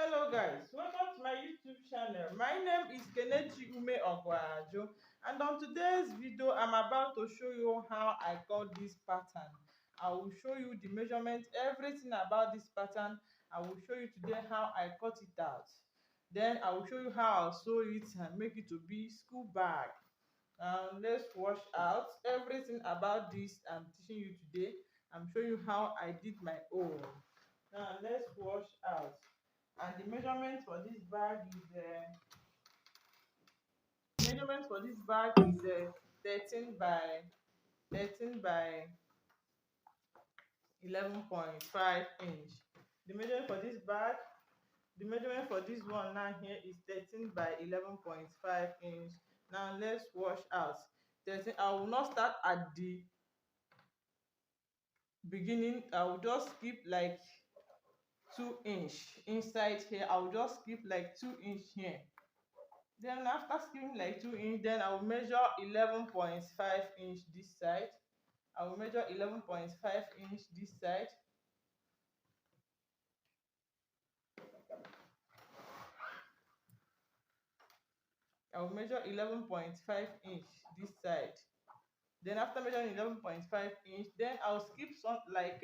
Hello guys, welcome to my YouTube channel. My name is Kelechi Ume Ogwajo, and on today's video I'm about to show you how I cut this pattern. I will show you the measurement, everything about this pattern. I will show you today how I cut it out. Then I will show you how I'll sew it and make it to be school bag. Let's wash out everything about this I'm teaching you today. I'm showing you how I did my own. Now let's wash out. And the measurement for this bag is 13 by 11.5 inch. The measurement for this bag, the measurement for this one now here is 13 by 11.5 inch. Now let's wash out. 13. I will not start at the beginning. I will just skip like 2 inch inside here. I will just skip like 2 inch here. Then after skipping like 2 inch, then I will measure 11.5 inch this side. I will measure 11.5 inch this side. I will measure 11.5 inch this side. Then after measuring 11.5 inch, then I'll skip some like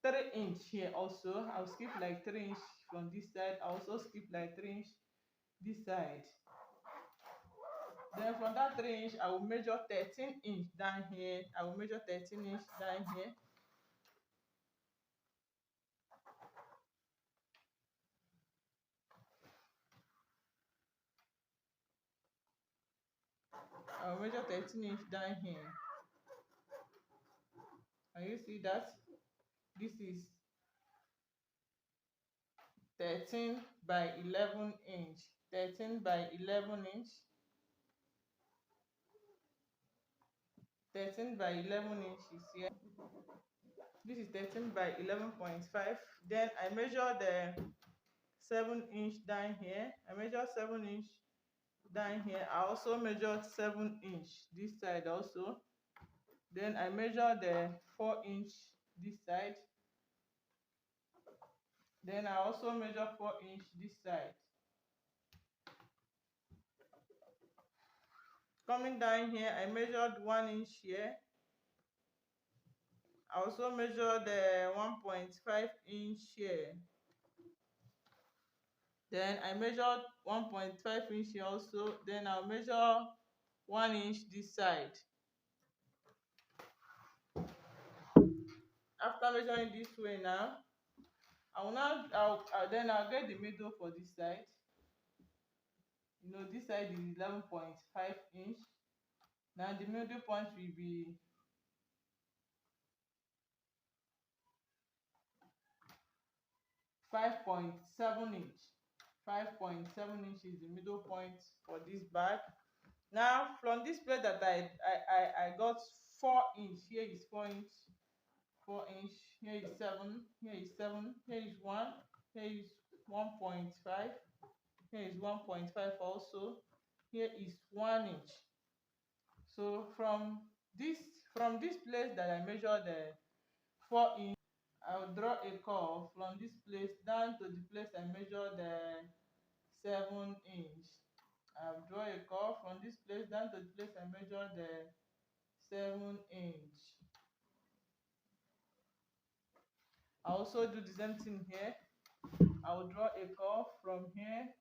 3 inch here also. I'll skip like 3 inch from this side. I'll also skip like 3 inch this side. Then from that 3 inch, I will measure 13 inch down here. I will measure 13 inch down here. I will measure 13 inch down here. Can you see that? This is 13 by 11 inch. 13 by 11 inch. 13 by 11 inches here. This is 13 by 11.5. Then I measure the 7 inch down here. I measure 7 inch down here. I also measure 7 inch this side also. Then I measure the 4 inch this side. Then I also measure 4 inch this side. Coming down here, I measured 1 inch here. I also measure the 1.5 inch here. Then I measured 1.5 inch here also. Then I'll measure 1 inch this side. After measuring this way now, I'll get the middle for this side. This side is 11.5 inch. Now the middle point will be 5.7 inch. 5.7 inch is the middle point for this bag. Now from this place that I got 4 inch. Here is 4 inch. 4 inch. Here is 7. Here is 7. Here is 1. Here is 1.5. Here is 1.5 also. Here is 1 inch. So from this place that I measured the 4 inch, I'll draw a curve from this place down to the place I measured the 7 inch. I'll draw a curve from this place down to the place I measured the 7 inch. I also do the same thing here. I will draw a curve from here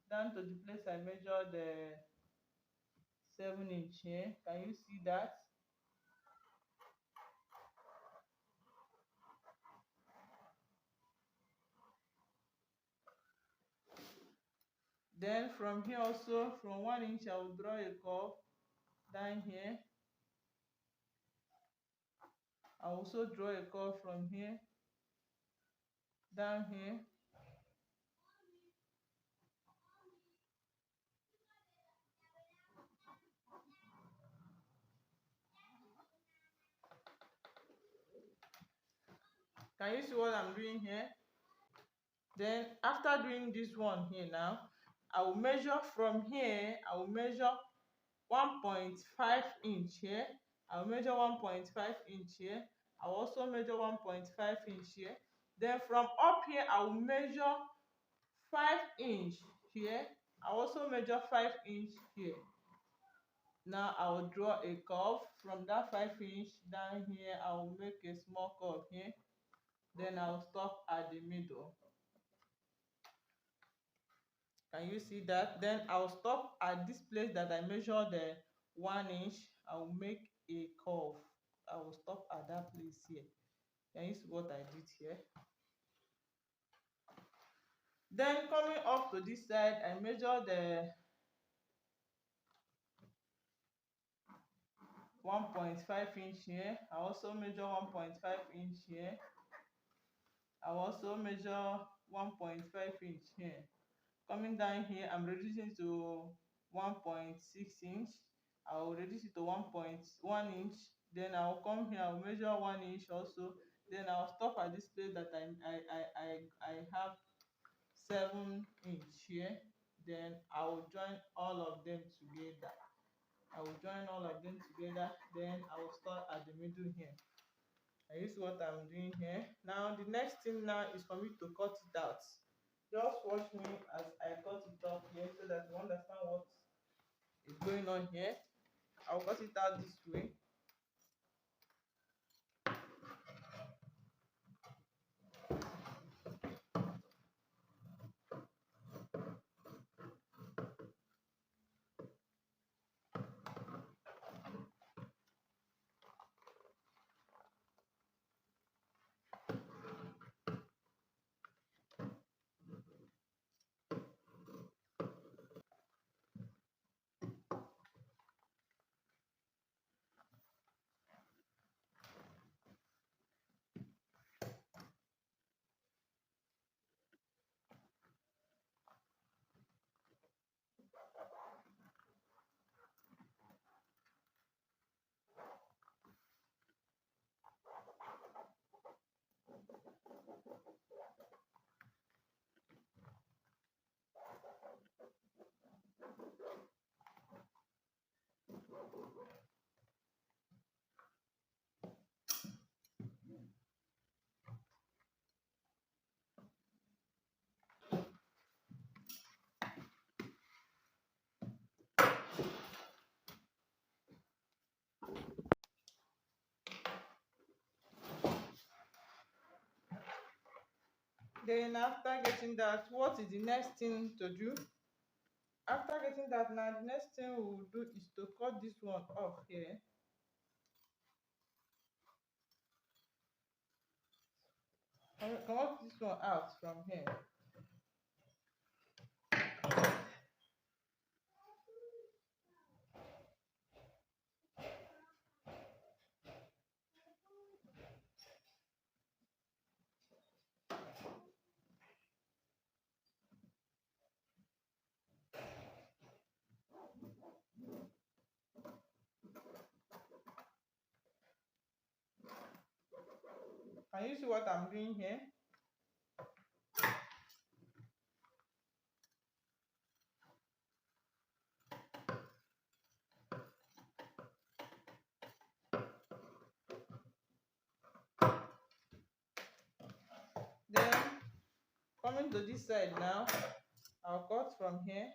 down to the place I measured the 7 inch here. Can you see that? Then from here also, from 1 inch, I will draw a curve down here. I also draw a curve from here down here. Can you see what I'm doing here? Then after doing this one here now, I will measure from here. I will measure 1.5 inch here. I will measure 1.5 inch here. I will also measure 1.5 inch here. Then from up here I will measure 5 inch here. I also measure 5 inch here. Now I will draw a curve from that 5 inch down here. I will make a small curve here. Then I will stop at the middle. Can you see that? Then I will stop at this place that I measured the 1 inch. I will make a curve. I will stop at that place here. Can you see what I did here? Then coming up to this side, I measure the 1.5 inch here. I also measure 1.5 inch here. I also measure 1.5 inch here. Coming down here, I'm reducing to 1.6 inch. I will reduce it to 1.1 inch. Then I will come here, I will measure 1 inch also. Then I will stop at this place that I have 7 inch here. Then I will join all of them together. I will join all of them together. Then I will start at the middle here. And this is what I'm doing here. Now the next thing now is for me to cut it out. Just watch me as I cut it off here so that you understand what is going on here. I'll cut it out this way. Then after getting that, what is the next thing to do? After getting that, now the next thing we will do is to cut this one off here. Cut this one out from here. Can you see what I'm doing here? Then coming to this side now, I'll cut from here.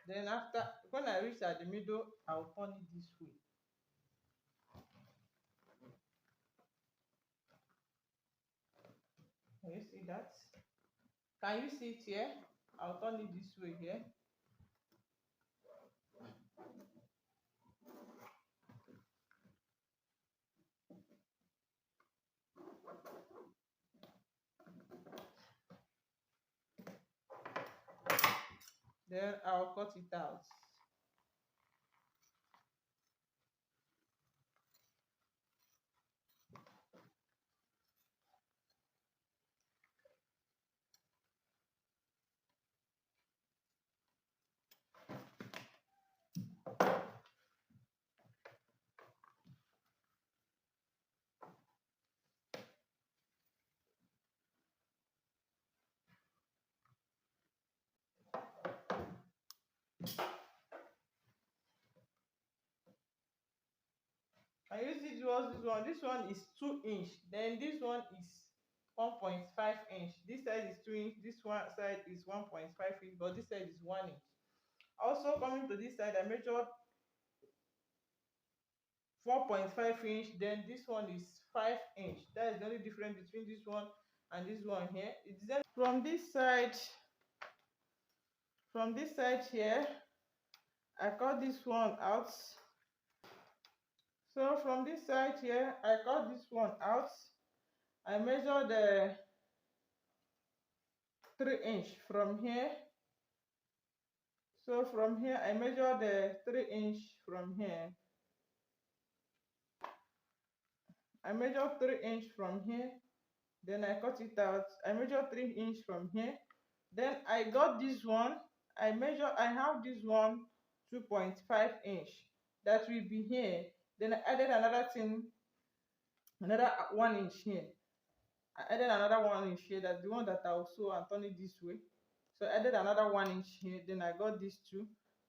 Then after, when I reach at the middle, I'll turn it this way. Can you see that? Can you see it here? I'll turn it this way here. Then I'll cut it out. And you see this one is 2 inch, then this one is 1.5 inch. This side is 2 inch, this one side is 1.5 inch, but this side is 1 inch. Also coming to this side, I measured 4.5 inch, then this one is 5 inch. That is the only difference between this one and this one here. It's then from this side here, I cut this one out. So from this side here, I cut this one out. I measured the 3 inch from here. So from here, I measured the 3 inch from here. I measured 3 inch from here. Then I cut it out. I measured 3 inch from here. Then I got this one. I have this one 2.5 inch. That will be here. Then I added another thing, another 1 inch here. I added another 1 inch here. That's the one that I'll sew and turn it this way. So I added another 1 inch here. Then I got these two.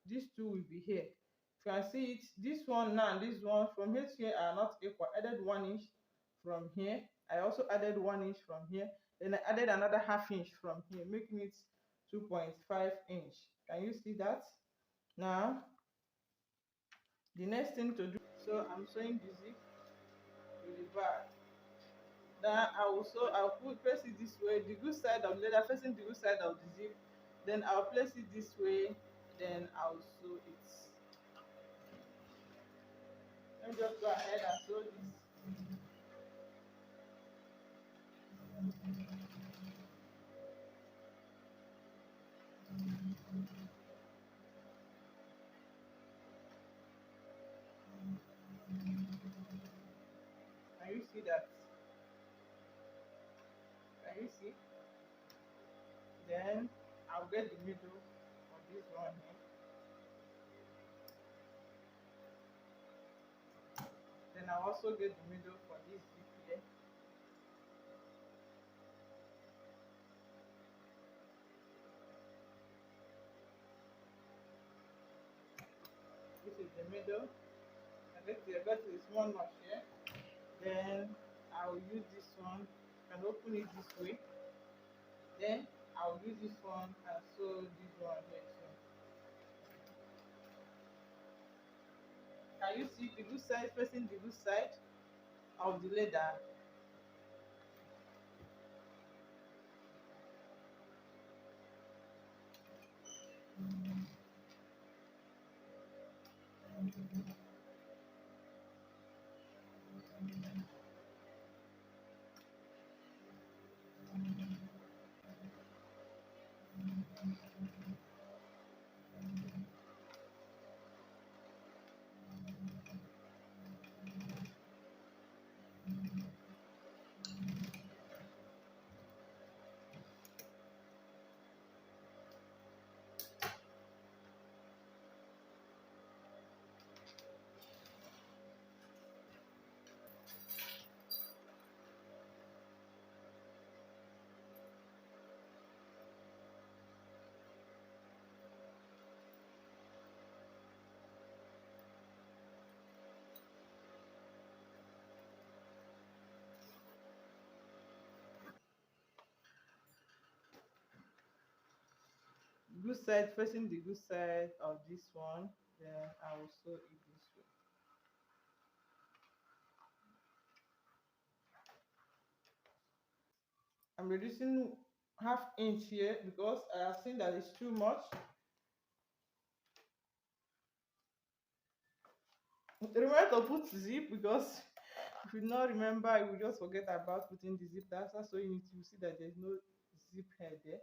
These two will be here. If you can see it, this one now and this one from here to here are not equal. I added 1 inch from here. I also added 1 inch from here. Then I added another ½ inch from here, making it 2.5 inch. Can you see that? Now, the next thing to do, so I'm sewing the zip with the back. Then I'll place it this way, the good side of the leather facing the good side of the zip. Then I'll place it this way. Then I'll sew it. Let me just go ahead and sew this. Can you see that? Can you see? Then I'll get the middle of this one here. Then I'll also get the middle for this zip here. This is the middle. I got this one notch here. Then I'll use this one and open it this way. Then I'll use this one and sew this one here too. Can you see the good side facing the good side of the leather? Good side facing the good side of this one. Then I will sew it this way. I'm reducing ½ inch here because I have seen that it's too much. Remember to put zip, because if you not remember, you will just forget about putting the zip. That's so you need to see that there's no zip head there.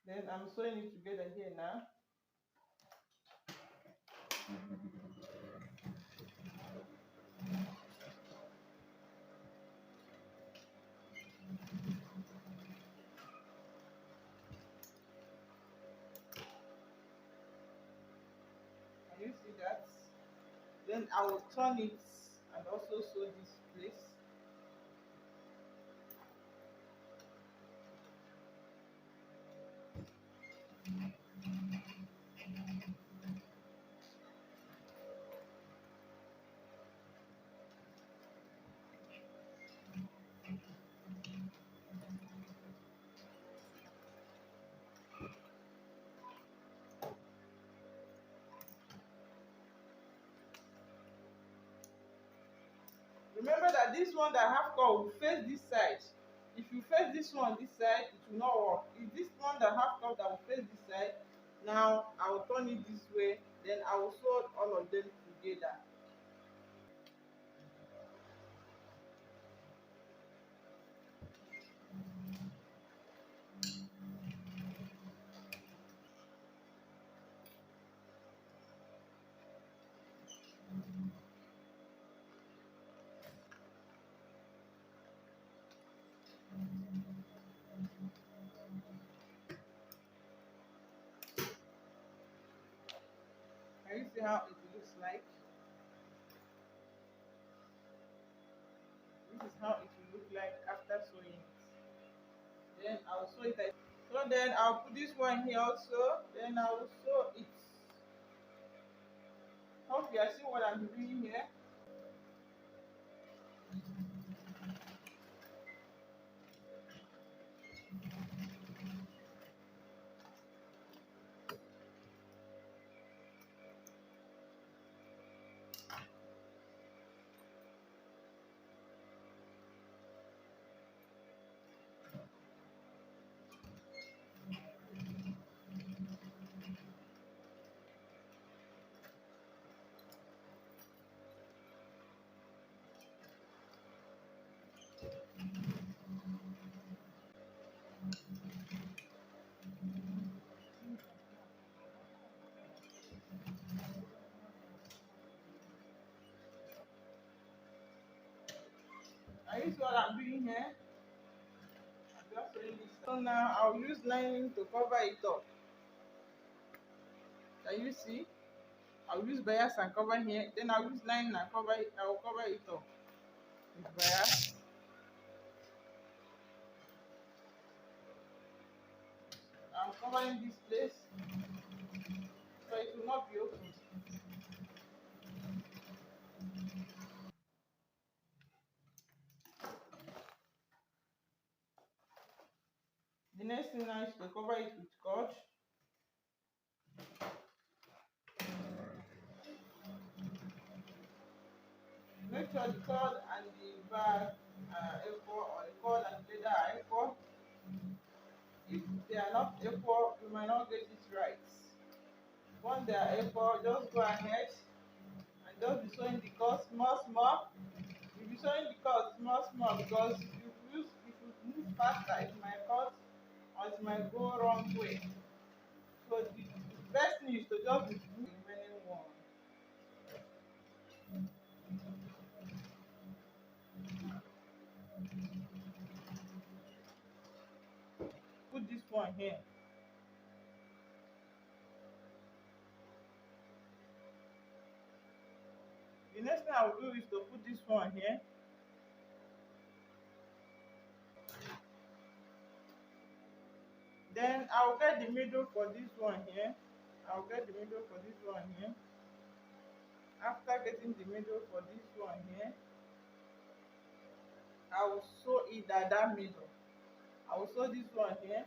Then I'm sewing it together here now. Then I will turn it and also sew this place. Remember that this one that half cut will face this side. If you face this one this side, it will not work. If this one that half cut that will face this side, now I will turn it this way, then I will sew all of them together. Can you see how it looks like? This is how it will look like after sewing it. Then I will sew it. So then I'll put this one here also. Then I will sew it. Hope you are seeing what I'm doing here. I use what I'm doing here. I'm just sewing this. So now I'll use lining to cover it up. Can you see? I'll use bias and cover here. Then I'll use lining and cover it. I will cover it up with bias. I'm covering this place so it will not be open. The next thing now is to cover it with cord. Make sure the cord and the bag are equal, or the cord and the leather are equal. If they are not equal, you might not get it right. Once they are equal, just go ahead and just be sewing the cord small small. You'll be sewing the cord small small because if you move faster, it might cut or it might go wrong way. So the best thing is to just be doing the remaining one. Put this one here. The next thing I will do is to put this one here. Then I'll get the middle for this one here. I'll get the middle for this one here. After getting the middle for this one here, I will sew it at that middle. I will sew this one here.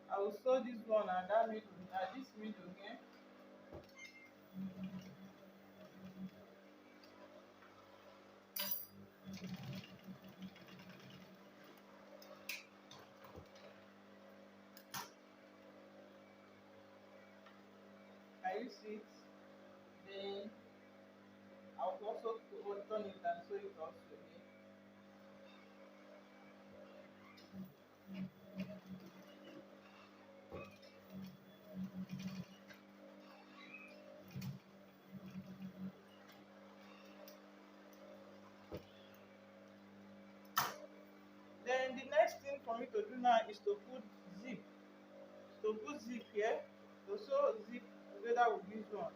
I will sew this one at that middle, at this middle here. Can you see it? Then I will also turn it and sew it also here. Then the next thing for me to do now is to put zip. To put zip here, to sew zip together with this one.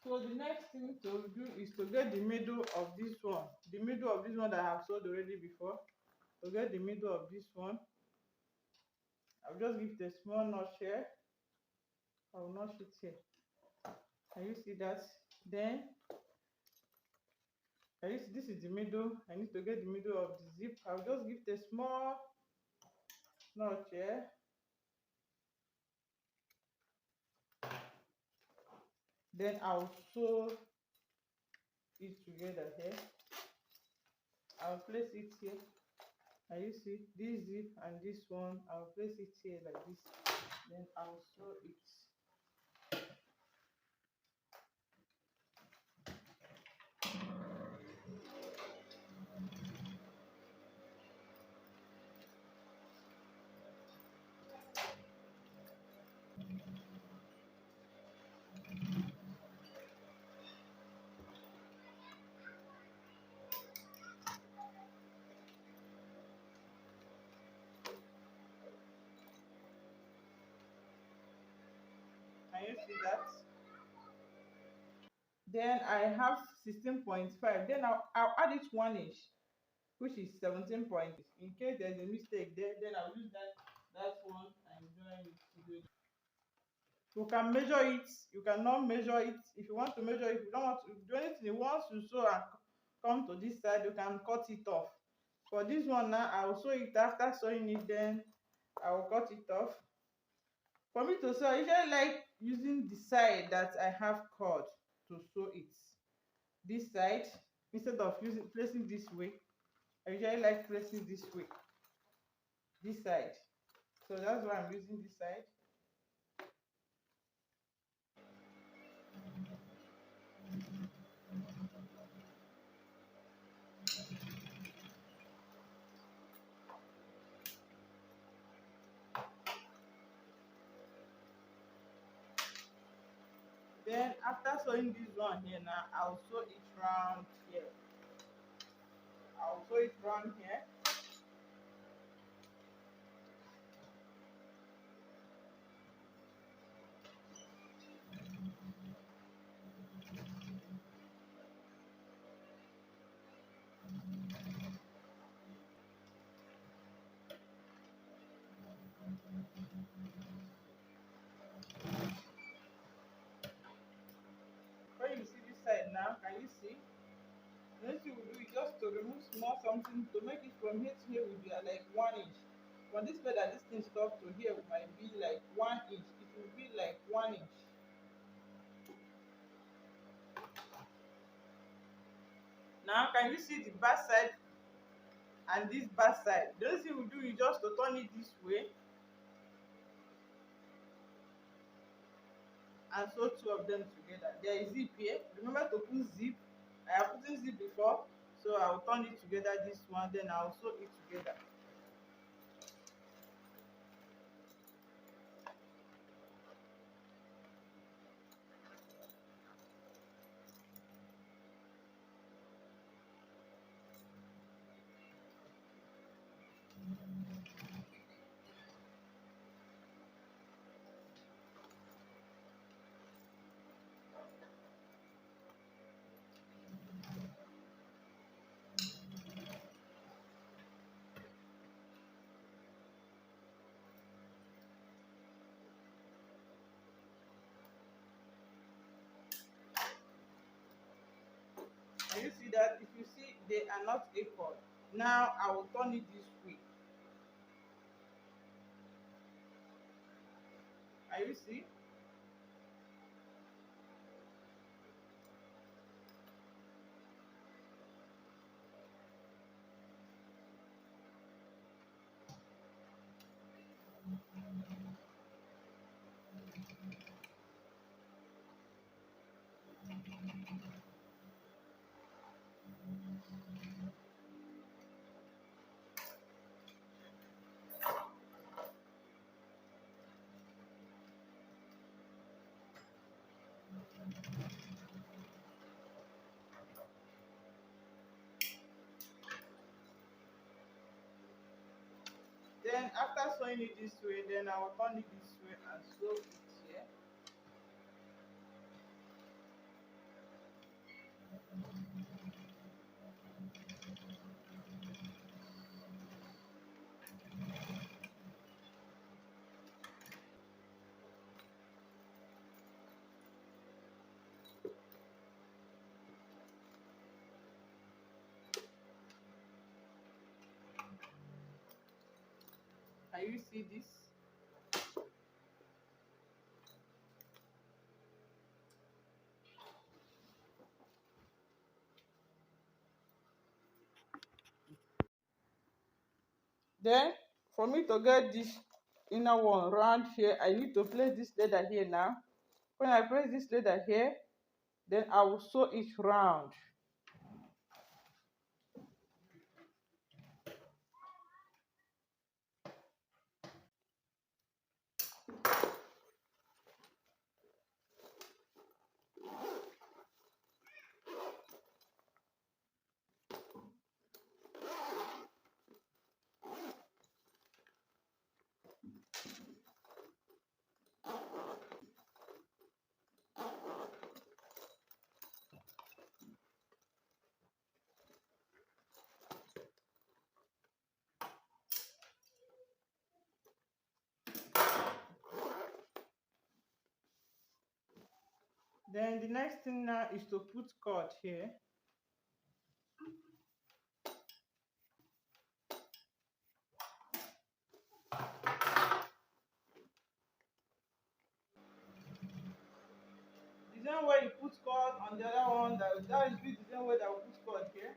So the next thing to do is to get the middle of this one. The middle of this one that I have sewed already before. To get the middle of this one, I'll just give it a small notch here. I will notch it here. Can you see that? Then this is the middle. I need to get the middle of the zip. I'll just give it a small notch here. Then I'll sew it together here. I'll place it here. Can you see this zip and this one? I'll place it here like this. Then I'll sew it. Can you see that? Then I have 16.5. Then I'll add it 1 inch, which is 17 point. In case there's a mistake there, then I'll use that one and join it together. You can measure it. You cannot measure it. If you want to measure it, if you don't want to do anything, once you sew and come to this side, you can cut it off. For this one now, I will sew it. After sewing it, then I will cut it off. For me to sew, I usually like using the side that I have cord to sew it. This side, instead of placing this way, I usually like placing this way, this side. So that's why I'm using this side. Then after sewing this one here now, I'll sew it round here. I'll sew it round here. When you see this side now, can you see? The next thing we do is just to remove small something to make it from here to here will be like 1 inch. From this bed that this thing stop to here might be like 1 inch. It will be like 1 inch. Now can you see the back side and this back side? The only thing we do is just to turn it this way and sew two of them together. There is zip here. Remember to put zip. I have put zip before, so I will turn it together this one, then I will sew it together. Can you see that? If you see they are not equal, now I will turn it this way. Are you see? Then after sewing it this way, then I will turn it this way and sew it here. Can you see this? Then for me to get this inner one round here, I need to place this leather here now. When I place this leather here, then I will sew it round. Then the next thing now is to put cord here. The same way you put cord on the other one, that is the same way that we put cord here.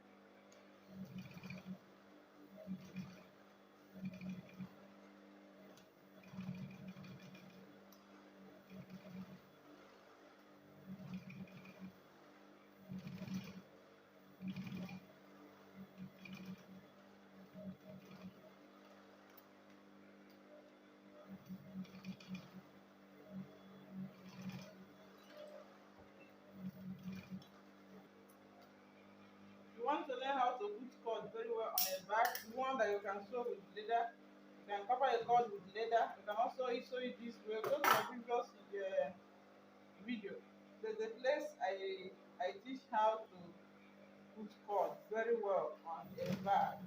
You want to learn how to put cord very well on the back, the one that you can sew with leather. You can cover your cord with leather. You can also sew it this way. Go to my previous video. There's a place I teach how to put cord very well on a bag.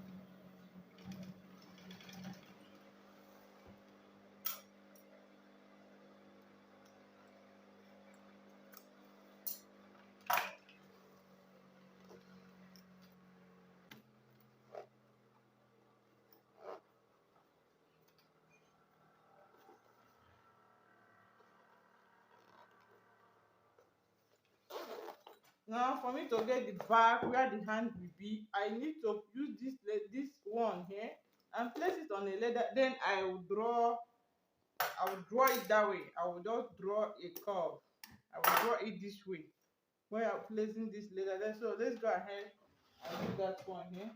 Now for me to get the back where the hand will be, I need to use this one here and place it on a leather. Then I will draw it that way. I will just draw a curve. I will draw it this way where I'm placing this leather there. So let's go ahead and do that one here.